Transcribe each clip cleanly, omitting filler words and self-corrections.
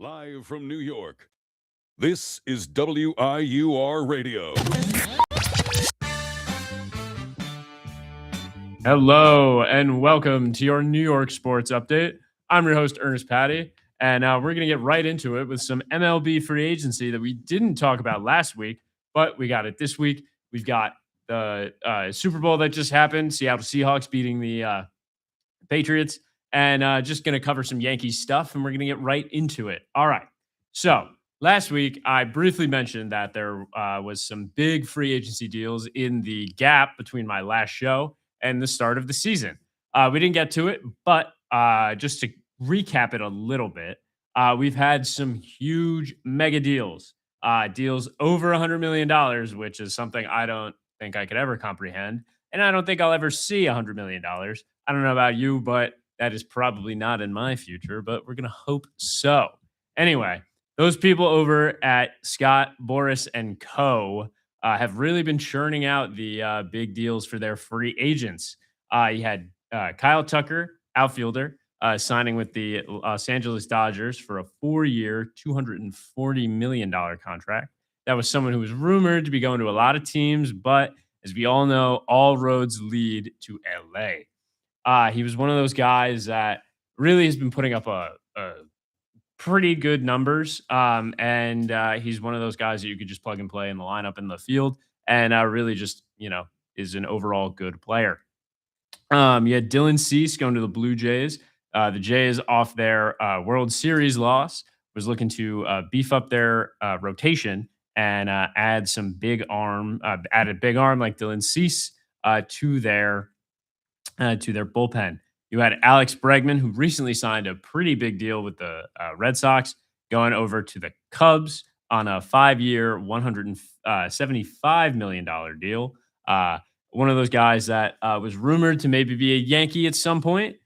Live from New York, this is WIUR Radio. Hello, and welcome to your New York Sports Update. I'm your host, Ernest Patty, and we're going to get right into it with some MLB free agency that we didn't talk about last week, but we got it this week. We've got the Super Bowl that just happened, Seattle Seahawks beating the Patriots, and just going to cover some Yankees stuff, and we're going to get right into it. All right. So last week, I briefly mentioned that there was some big free agency deals in the gap between my last show and the start of the season. We didn't get to it, but just to recap it a little bit, we've had some huge mega deals, deals over $100 million, which is something I don't think I could ever comprehend. And I don't think I'll ever see $100 million. I don't know about you, but that is probably not in my future, but we're going to hope so. Anyway, those people over at Scott, Boras, and Co. Have really been churning out the big deals for their free agents. You had Kyle Tucker, outfielder, signing with the Los Angeles Dodgers for a 4-year, $240 million contract. That was someone who was rumored to be going to a lot of teams, but as we all know, all roads lead to LA. He was one of those guys that really has been putting up a pretty good numbers. And he's one of those guys that you could just plug and play in the lineup in the field and really just, is an overall good player. You had Dylan Cease going to the Blue Jays. The Jays, off their World Series loss, was looking to beef up their rotation and add some big arm, added big arm like Dylan Cease to their bullpen. You had Alex Bregman, who recently signed a pretty big deal with the Red Sox, going over to the Cubs on a 5-year, $175 million deal. One of those guys that was rumored to maybe be a Yankee at some point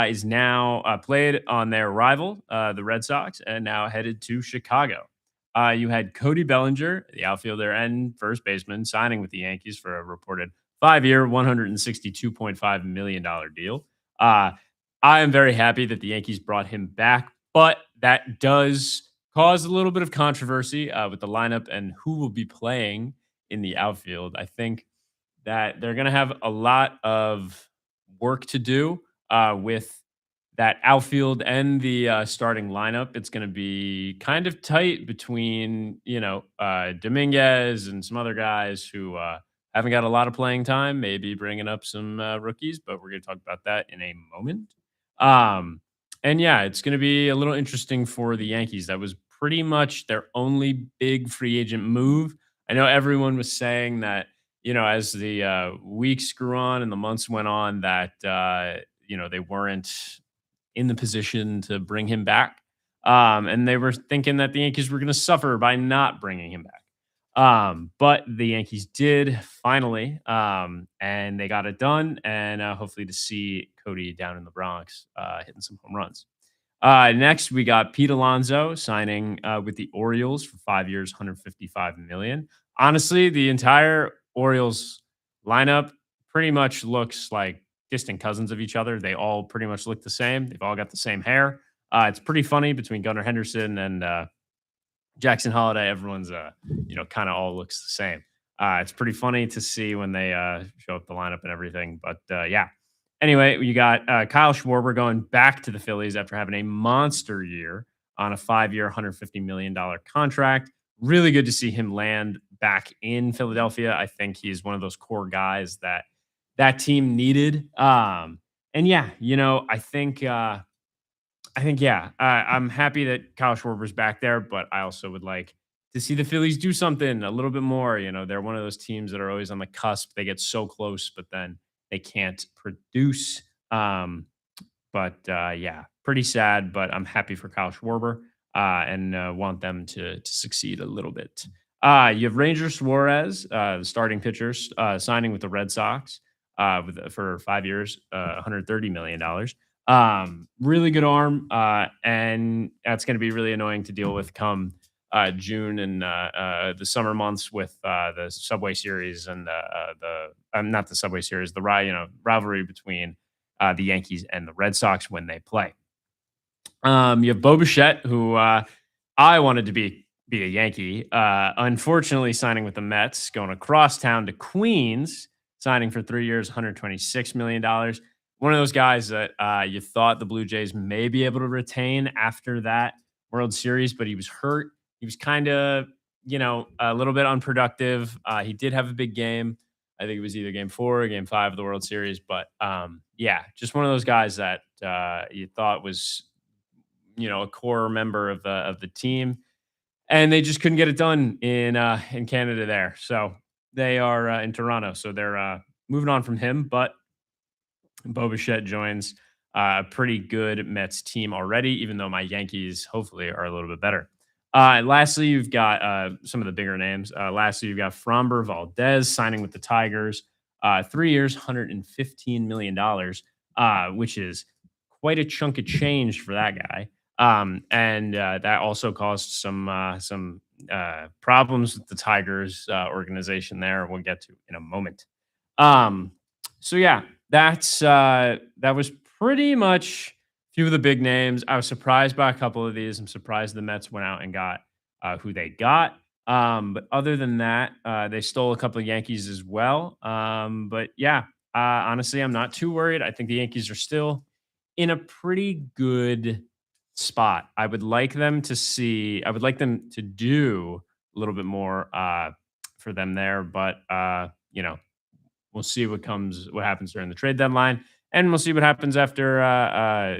is now played on their rival, the Red Sox, and now headed to Chicago. You had Cody Bellinger, the outfielder and first baseman, signing with the Yankees for a reported 5-year, $162.5 million deal. I am very happy that the Yankees brought him back, but that does cause a little bit of controversy with the lineup and who will be playing in the outfield. I think that they're going to have a lot of work to do with that outfield and the starting lineup. It's going to be kind of tight between, Dominguez and some other guys who haven't got a lot of playing time, maybe bringing up some rookies, but we're going to talk about that in a moment. And yeah, it's going to be a little interesting for the Yankees. That was pretty much their only big free agent move. I know everyone was saying that, as the weeks grew on and the months went on, that, they weren't in the position to bring him back. And they were thinking that the Yankees were going to suffer by not bringing him back. But the Yankees did finally, and they got it done. And hopefully to see Cody down in the Bronx hitting some home runs. Next, we got Pete Alonso signing with the Orioles for 5 years, $155 million. Honestly, the entire Orioles lineup pretty much looks like distant cousins of each other. They all pretty much look the same. They've all got the same hair. It's pretty funny between Gunnar Henderson and Jackson Holiday. Everyone's, kind of all looks the same. It's pretty funny to see when they show up the lineup and everything. But yeah. Anyway, you got Kyle Schwarber going back to the Phillies after having a monster year on a 5-year, $150 million contract. Really good to see him land back in Philadelphia. I think he's one of those core guys that team needed. And yeah, I'm happy that Kyle Schwarber's back there, but I also would like to see the Phillies do something a little bit more. They're one of those teams that are always on the cusp. They get so close, but then they can't produce. Pretty sad, but I'm happy for Kyle Schwarber and want them to succeed a little bit. You have Ranger Suarez, the starting pitcher, signing with the Red Sox for 5 years, $130 million. Really good arm, and that's going to be really annoying to deal with come June and the summer months with the Subway Series and not the Subway Series, the rivalry between the Yankees and the Red Sox when they play. You have Bo Bichette, who I wanted to be a Yankee. Unfortunately, signing with the Mets, going across town to Queens, signing for 3 years, $126 million. One of those guys that you thought the Blue Jays may be able to retain after that World Series, but he was hurt. He was kind of, a little bit unproductive. He did have a big game. I think it was either game 4 or game 5 of the World Series. But yeah, just one of those guys that you thought was, a core member of the team, and they just couldn't get it done in Canada there. So they are in Toronto. So they're moving on from him. But Bo Bichette joins a pretty good Mets team already, even though my Yankees hopefully are a little bit better. Lastly, you've got some of the bigger names. Lastly, you've got Framber Valdez signing with the Tigers, 3 years, $115 million, which is quite a chunk of change for that guy. And that also caused some problems with the Tigers organization there. We'll get to in a moment. So yeah, that was pretty much a few of the big names. I was surprised by a couple of these. I'm surprised the Mets went out and got who they got. But other than that, they stole a couple of Yankees as well. But yeah, honestly, I'm not too worried. I think the Yankees are still in a pretty good spot. I would like them to do a little bit more for them there, but we'll see what happens during the trade deadline, and we'll see what happens after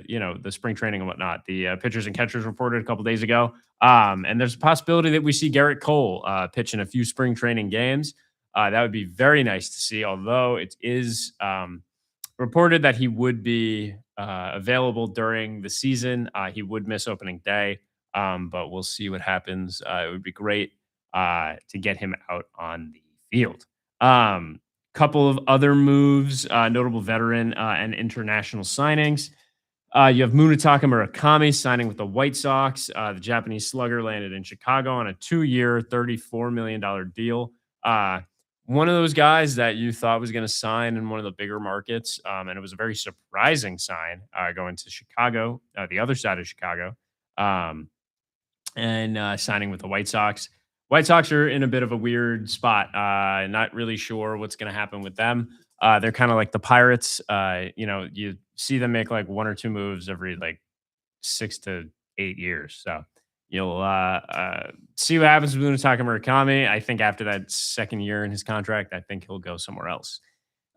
the spring training and whatnot. The pitchers and catchers reported a couple days ago, and there's a possibility that we see Garrett Cole pitch in a few spring training games. That would be very nice to see. Although it is reported that he would be available during the season. He would miss opening day, but we'll see what happens. It would be great to get him out on the field. Couple of other moves, notable veteran and international signings. You have Munetaka Murakami signing with the White Sox. The Japanese slugger landed in Chicago on a 2-year, $34 million deal. One of those guys that you thought was going to sign in one of the bigger markets, and it was a very surprising sign going to Chicago, the other side of Chicago, and signing with the White Sox. White Sox are in a bit of a weird spot. Not really sure what's going to happen with them. They're kind of like the Pirates. You see them make like 1 or 2 moves every like 6 to 8 years. So you'll see what happens with Munetaka Murakami. I think after that second year in his contract, I think he'll go somewhere else.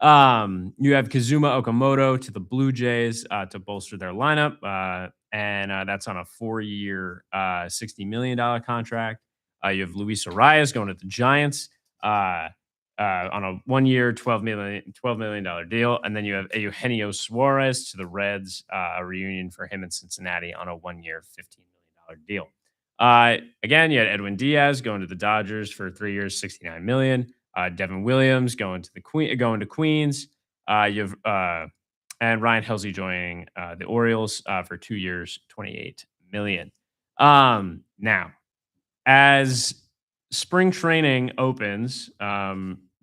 You have Kazuma Okamoto to the Blue Jays to bolster their lineup, and that's on a 4-year, $60 million contract. You have Luis Arias going to the Giants on a 1-year, $12 million deal. And then you have Eugenio Suarez to the Reds, a reunion for him in Cincinnati on a 1-year, $15 million deal. Again, you had Edwin Diaz going to the Dodgers for 3 years, $69 million. Devin Williams going to Queens. You have and Ryan Helsley joining the Orioles for 2 years, $28 million. Now, as spring training opens,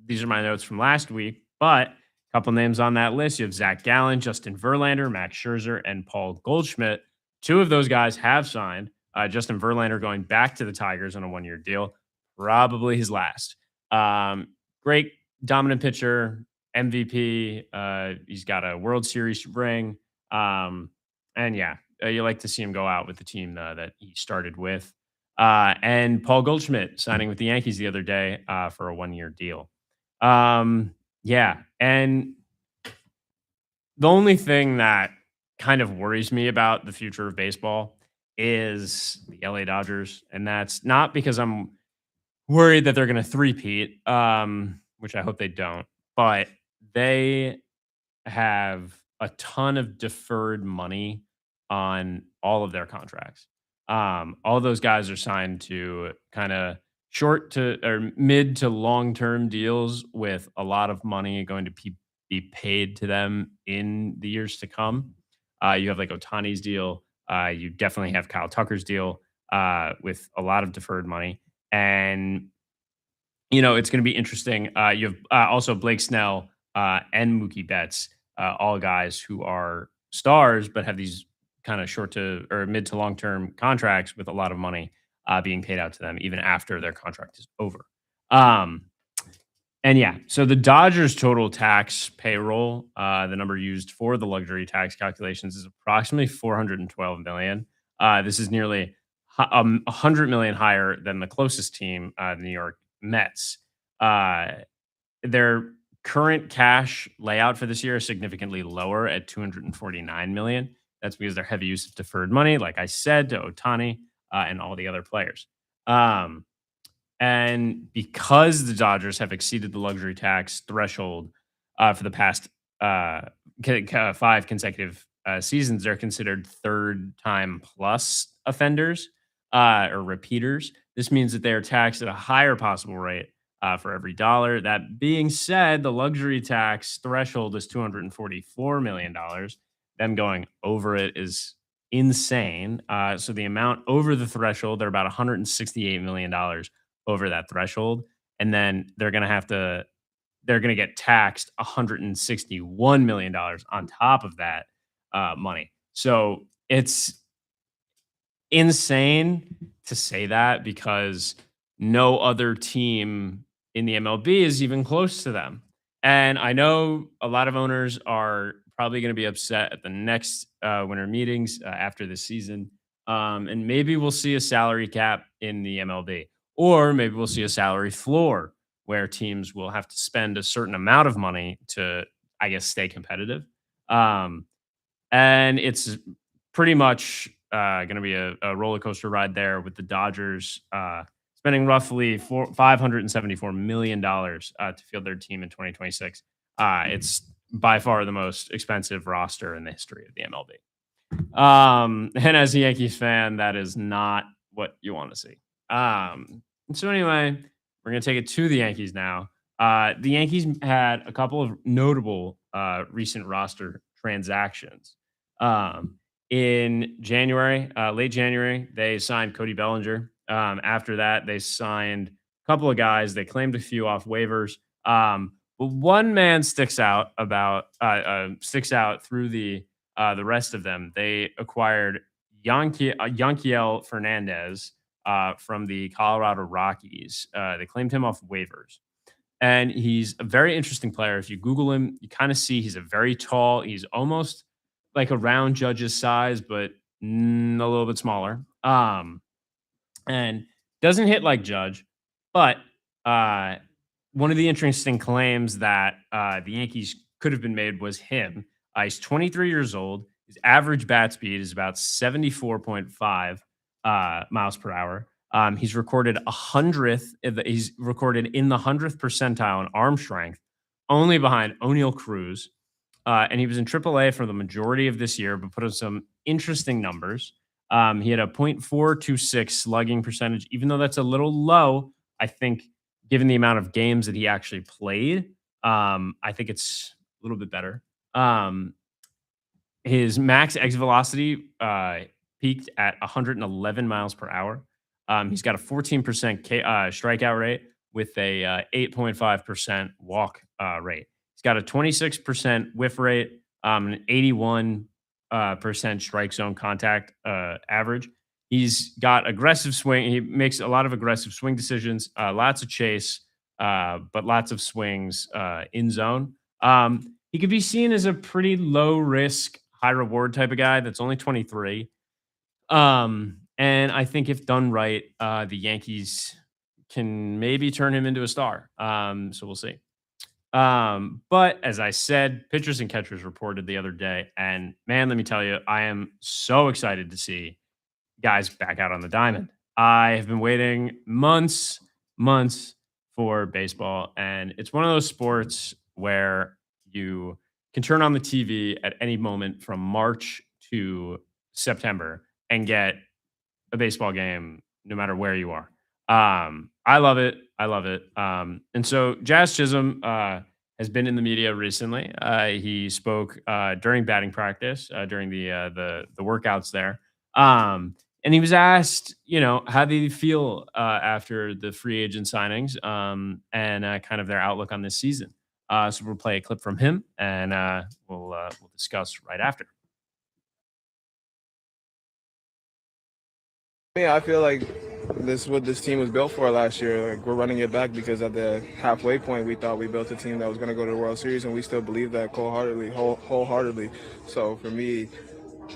these are my notes from last week, but a couple names on that list. You have Zach Gallen, Justin Verlander, Max Scherzer, and Paul Goldschmidt. 2 of those guys have signed. Justin Verlander going back to the Tigers on a 1-year deal, probably his last. Great dominant pitcher, MVP. He's got a World Series ring. And yeah, you like to see him go out with the team that he started with. And Paul Goldschmidt signing with the Yankees the other day for a 1-year deal. Yeah. And the only thing that kind of worries me about the future of baseball is the LA Dodgers. And that's not because I'm worried that they're going to three-peat, which I hope they don't, but they have a ton of deferred money on all of their contracts. All those guys are signed to kind of short to or mid to long term deals with a lot of money going to be paid to them in the years to come. You have like Otani's deal. You definitely have Kyle Tucker's deal with a lot of deferred money. And, it's going to be interesting. You have also Blake Snell and Mookie Betts, all guys who are stars, but have these kind of short to or mid to long term contracts with a lot of money. being paid out to them even after their contract is over. Um, and yeah, so the Dodgers total tax payroll, the number used for the luxury tax calculations is approximately 412 million. This is nearly 100 million higher than the closest team, the New York Mets. Uh, their current cash layout for this year is significantly lower at 249 million. That's because their heavy use of deferred money, like I said, to Otani and all the other players. Um, and because the Dodgers have exceeded the luxury tax threshold for the past 5 consecutive seasons, they're considered third time plus offenders or repeaters. This means that they are taxed at a higher possible rate for every dollar. That being said, the luxury tax threshold is $244 million. Them going over it is insane. So the amount over the threshold, they're about $168 million over that threshold. And then they're going to get taxed $161 million on top of that money. So it's insane to say that because no other team in the MLB is even close to them. And I know a lot of owners are probably going to be upset at the next winter meetings after this season. And maybe we'll see a salary cap in the MLB, or maybe we'll see a salary floor where teams will have to spend a certain amount of money to, I guess, stay competitive. Um, and it's pretty much going to be a roller coaster ride there with the Dodgers spending roughly $574 million to field their team in 2026. It's by far the most expensive roster in the history of the MLB. And as a Yankees fan, that is not what you want to see. So anyway, we're going to take it to the Yankees now. The Yankees had a couple of notable recent roster transactions. In January, late January, they signed Cody Bellinger. After that, they signed a couple of guys. They claimed a few off waivers. But one man sticks out through the rest of them. They acquired Yanquiel Fernandez from the Colorado Rockies. They claimed him off waivers. And he's a very interesting player. If you Google him, you kind of see he's a very tall. He's almost like around Judge's size, but a little bit smaller. And doesn't hit like Judge. But one of the interesting claims that the Yankees could have been made was him. He's 23 years old. His average bat speed is about 74.5 miles per hour. He's recorded He's recorded in the 100th percentile in arm strength, only behind O'Neal Cruz. And he was in AAA for the majority of this year, but put up some interesting numbers. He had a .426 slugging percentage, even though that's a little low. I think, given the amount of games that he actually played, I think it's a little bit better. His max exit velocity peaked at 111 miles per hour. He's got a 14% strikeout rate with a 8.5% walk rate. He's got a 26% whiff rate, an 81% strike zone contact average. He's got aggressive swing. He makes a lot of aggressive swing decisions, lots of chase, but lots of swings in zone. He could be seen as a pretty low risk, high reward type of guy that's only 23. And I think if done right, the Yankees can maybe turn him into a star. So we'll see. But as I said, pitchers and catchers reported the other day, and man, let me tell you, I am so excited to see guys back out on the diamond. I have been waiting months for baseball, and it's one of those sports where you can turn on the TV at any moment from March to September and get a baseball game no matter where you are. I love it. And so Jazz Chisholm has been in the media recently. He spoke during batting practice, during the workouts there. And he was asked, how do you feel after the free agent signings and kind of their outlook on this season. So we'll play a clip from him, and we'll discuss right after. I feel like this is what this team was built for last year. Like, we're running it back because at the halfway point, we thought we built a team that was going to go to the World Series, and we still believe that wholeheartedly. So for me,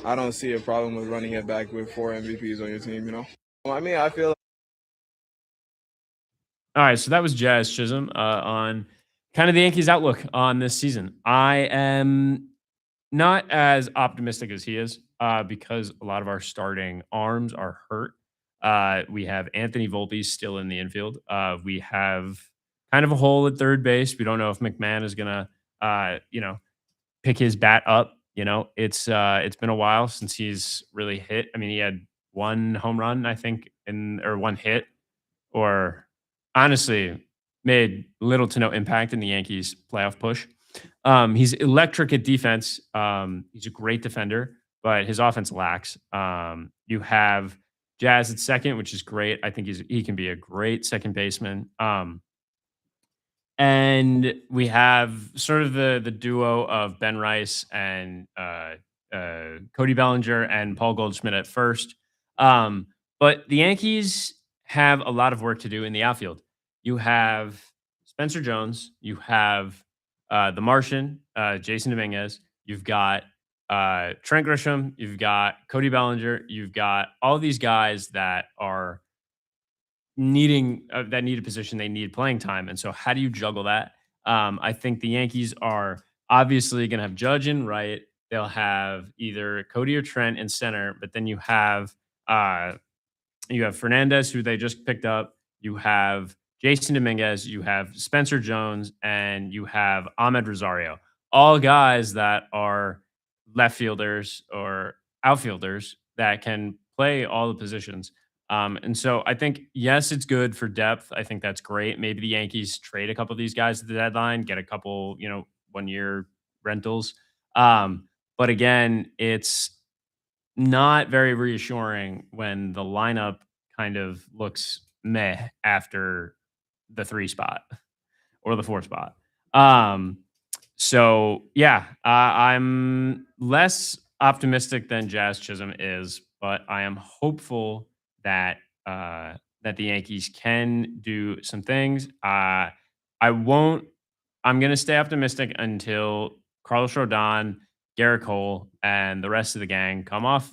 I don't see a problem with running it back with 4 MVPs on your team. I mean, I feel. All right, so that was Jazz Chisholm on kind of the Yankees' outlook on this season. I am not as optimistic as he is because a lot of our starting arms are hurt. We have Anthony Volpe still in the infield. We have kind of a hole at third base. We don't know if McMahon is gonna, pick his bat up. It's been a while since he's really hit. I mean, he had one home run, I think, or one hit, or honestly made little to no impact in the Yankees playoff push. He's electric at defense. He's a great defender, but his offense lacks. You have Jazz at second, which is great. I think he can be a great second baseman. And we have sort of the duo of Ben Rice and Cody Bellinger and Paul Goldschmidt at first. But the Yankees have a lot of work to do in the outfield. You have Spencer Jones, you have the Martian, Jason Dominguez, you've got Trent Grisham, you've got Cody Bellinger, you've got all these guys that are that need a position, they need playing time. And so how do you juggle that? I think the Yankees are obviously going to have Judge in right. They'll have either Cody or Trent in center, but then you have Fernandez, who they just picked up. You have Jason Dominguez, you have Spencer Jones, and you have Ahmed Rosario. All guys that are left fielders or outfielders that can play all the positions. And so I think, yes, it's good for depth. I think that's great. Maybe the Yankees trade a couple of these guys at the deadline, get a couple, 1 year rentals. But again, it's not very reassuring when the lineup kind of looks meh after the 3 spot or the 4 spot. So yeah, I'm less optimistic than Jazz Chisholm is, but I am hopeful that that the Yankees can do some things. I won't. I'm going to stay optimistic until Carlos Rodon, Garrett Cole, and the rest of the gang come off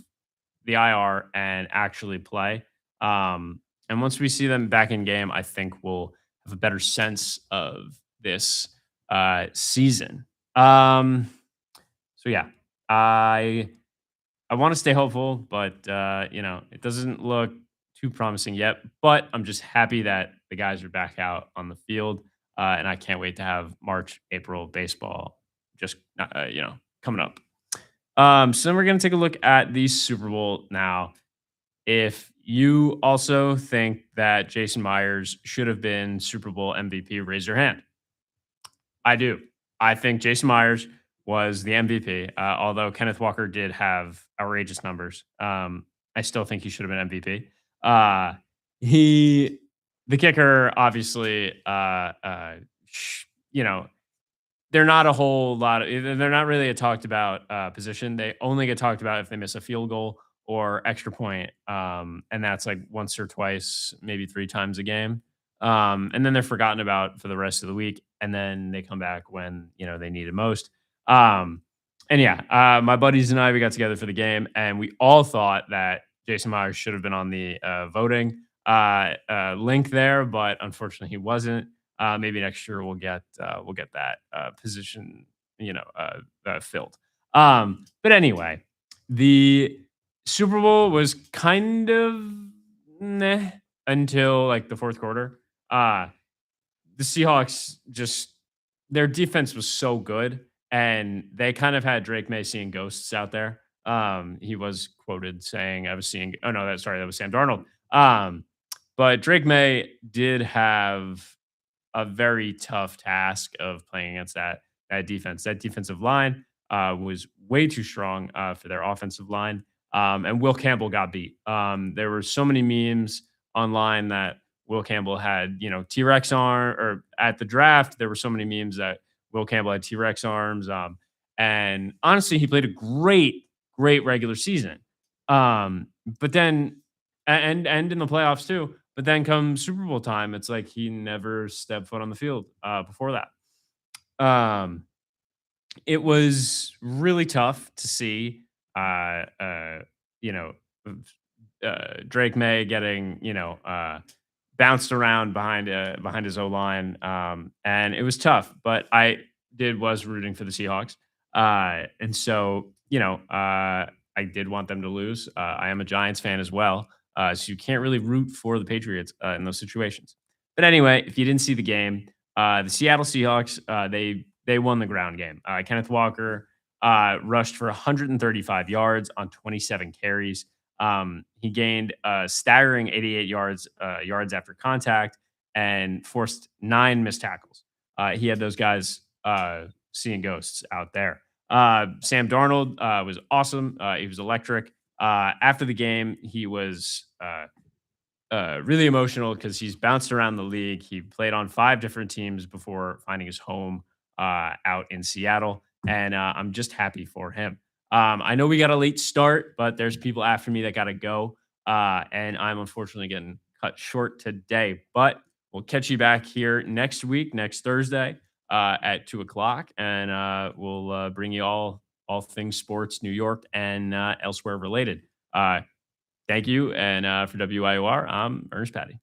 the IR and actually play. And once we see them back in game, I think we'll have a better sense of this season. So yeah, I want to stay hopeful, but it doesn't look too promising yet. But I'm just happy that the guys are back out on the field, and I can't wait to have March, April baseball just coming up. So then we're going to take a look at the Super Bowl now. If you also think that Jason Myers should have been Super Bowl MVP, raise your hand. I do. I think Jason Myers was the MVP, although Kenneth Walker did have outrageous numbers. I still think he should have been MVP. The kicker, obviously, they're not a whole lot. They're not really a talked about position. They only get talked about if they miss a field goal or extra point, and that's like once or twice, maybe 3 times a game. And then they're forgotten about for the rest of the week, and then they come back when they need it most. My buddies and I, we got together for the game, and we all thought that Jason Myers should have been on the voting link there, but unfortunately he wasn't. Maybe next year we'll get that position filled. But anyway, the Super Bowl was kind of meh until like the fourth quarter. The Seahawks their defense was so good, and they kind of had Drake May seeing ghosts out there. He was quoted saying, "I was seeing." Oh no, that was Sam Darnold. But Drake May did have a very tough task of playing against that defense. That defensive line was way too strong for their offensive line. And Will Campbell got beat. There were so many memes online that Will Campbell had, T-Rex arm, or at the draft, there were so many memes that Will Campbell had T-Rex arms. And honestly, he played a great regular season. But then and in the playoffs too. But then come Super Bowl time, it's like he never stepped foot on the field before that. It was really tough to see, uh, uh, you know, Drake May getting, bounced around behind his O line, and it was tough. But was rooting for the Seahawks, and so I did want them to lose. I am a Giants fan as well, so you can't really root for the Patriots in those situations. But anyway, if you didn't see the game, the Seattle Seahawks they won the ground game. Kenneth Walker rushed for 135 yards on 27 carries. He gained a staggering 88 yards after contact and forced 9 missed tackles. He had those guys seeing ghosts out there. Sam Darnold was awesome. He was electric. After the game, he was really emotional because he's bounced around the league. He played on 5 different teams before finding his home out in Seattle, and I'm just happy for him. I know we got a late start, but there's people after me that got to go, and I'm unfortunately getting cut short today. But we'll catch you back here next week, next Thursday at 2 o'clock, and we'll bring you all things sports, New York, and elsewhere related. Thank you, and for WIOR, I'm Ernest Patty.